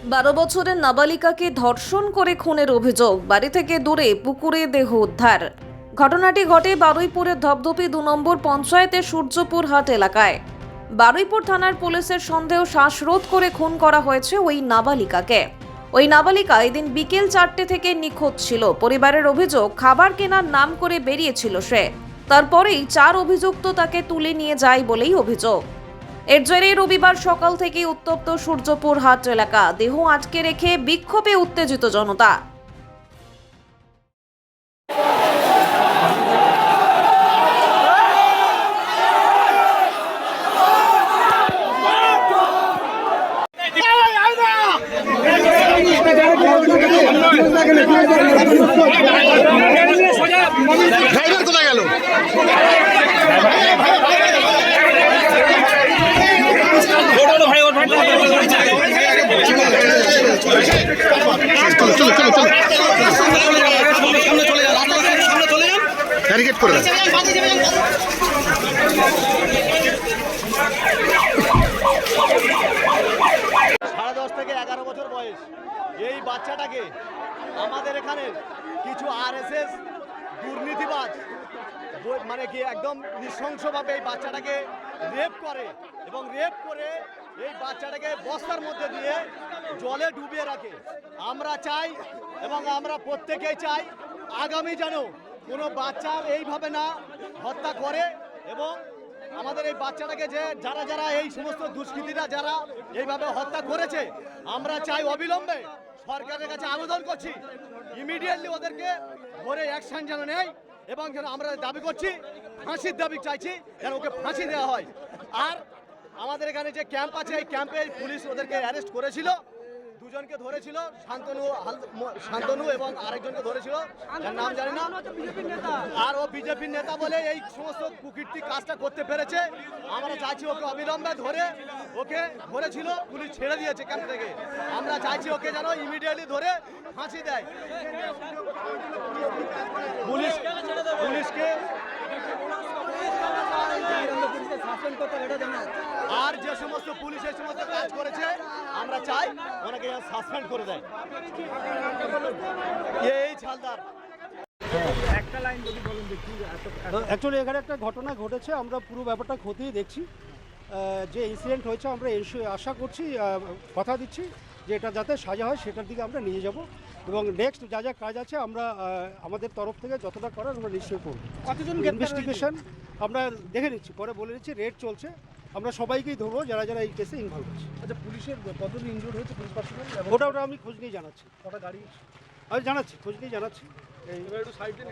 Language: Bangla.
12 বছরের নাবালিকাকে ধর্ষণ করে খুনের অভিযোগ, বাড়ি থেকে দূরে পুকুরে দেহ উদ্ধার। ঘটনাটি ঘটে বারুইপুরের ধপধপি 2 নম্বর পঞ্চায়েতের সূর্যপুর হাট এলাকায়। বারুইপুর থানার পুলিশের সন্দেহ শ্বাসরোধ করে খুন করা হয়েছে ওই নাবালিকাকে। ওই নাবালিকা এদিন বিকেল 4টে থেকে নিখোঁজ ছিল। পরিবারের অভিযোগ, খাবার কেনার নাম করে বেরিয়েছিল সে। তারপরেই 4 অভিযুক্ত তাকে তুলে নিয়ে যায় বলেই অভিযোগ। এর জেরে রবিবার সকাল থেকেই উত্তপ্ত সূর্যপুর হাট এলাকা। দেহ আটকে রেখে বিক্ষোভে উত্তেজিত জনতা। ড্রাইভার কোথায় গেল? ব্যারিকেড করে দেন। সাড়ে 10 থেকে 11 বছর বয়স এই বাচ্চাটাকে আমাদের এখানে কিছু আরএসএস দুর্নীতিবাজ মানে কি একদম নৃশংসভাবে এই বাচ্চাটাকে রেপ করে এবং রেপ করে এই বাচ্চাটাকে বস্তার মধ্যে দিয়ে জলে ডুবিয়ে রাখে। আমরা চাই এবং আমরা প্রত্যেকেই চাই আগামী যেন কোনো বাচ্চার এইভাবে না হত্যা করে এবং আমাদের এই বাচ্চাটাকে যে যারা যারা এই সমস্ত দুষ্কৃতীরা যারা এইভাবে হত্যা করেছে, আমরা চাই অবিলম্বে সরকারের কাছে আবেদন করছি ইমিডিয়েটলি ওদেরকে ধরে অ্যাকশন যেন নেয় এবং যেন আমরা দাবি করছি ফাঁসির দাবি চাইছি যেন ওকে ফাঁসি দেওয়া হয়। আর আমাদের এখানে যে ক্যাম্প আছে এই ক্যাম্পে পুলিশ ওদেরকে অ্যারেস্ট করেছিল, দুজনকে ধরেছিল, শান্তনু এবং আরেকজনকে ধরেছিল, যার নাম জানি না। আর ও বিজেপির নেতা বলে এই সমস্ত কুকীর্তি কাজটা করতে পেরেছে। আমরা চাইছি ওকে অবিলম্বে ধরে, ওকে ধরেছিল পুলিশ ছেড়ে দিয়েছে ক্যাম্প থেকে। আমরা চাইছি ওকে যেন ইমিডিয়েটলি ধরে ফাঁসি দেয়। পুলিশকে আর যে সমস্ত পুলিশ এই সমস্ত কাজ করেছে আমরা চাই ওনাকে সাসপেন্ড করে দেয়। এই ছালদার অ্যাকচুয়ালি এখানে একটা ঘটনা ঘটেছে, আমরা পুরো ব্যাপারটা খতিয়ে দেখছি। যে ইনসিডেন্ট হয়েছে আমরা আশা করছি, কথা দিচ্ছি যে এটা যাতে সাজা হয় সেটার দিকে আমরা নিয়ে যাব এবং নেক্সট যা যা কাজ আছে আমরা আমাদের তরফ থেকে যতটা করার আমরা নিশ্চয়ই করব। কতজন ইনভেস্টিগেশন আমরা দেখে নিচ্ছি, পরে বলে নিচ্ছি, রেড চলছে, আমরা সবাইকেই ধরবো যারা যারা এই কেসে ইনভলভ আছে। আচ্ছা, পুলিশের কতজন ইনজুর্ড হয়েছে পুলিশ পার্সোনাল? ওটা আমি খোঁজ নিয়ে জানাচ্ছি, কটা গাড়ি? আমি জানাচ্ছি, খোঁজ নিয়ে জানাচ্ছি। এবার একটু সাইডে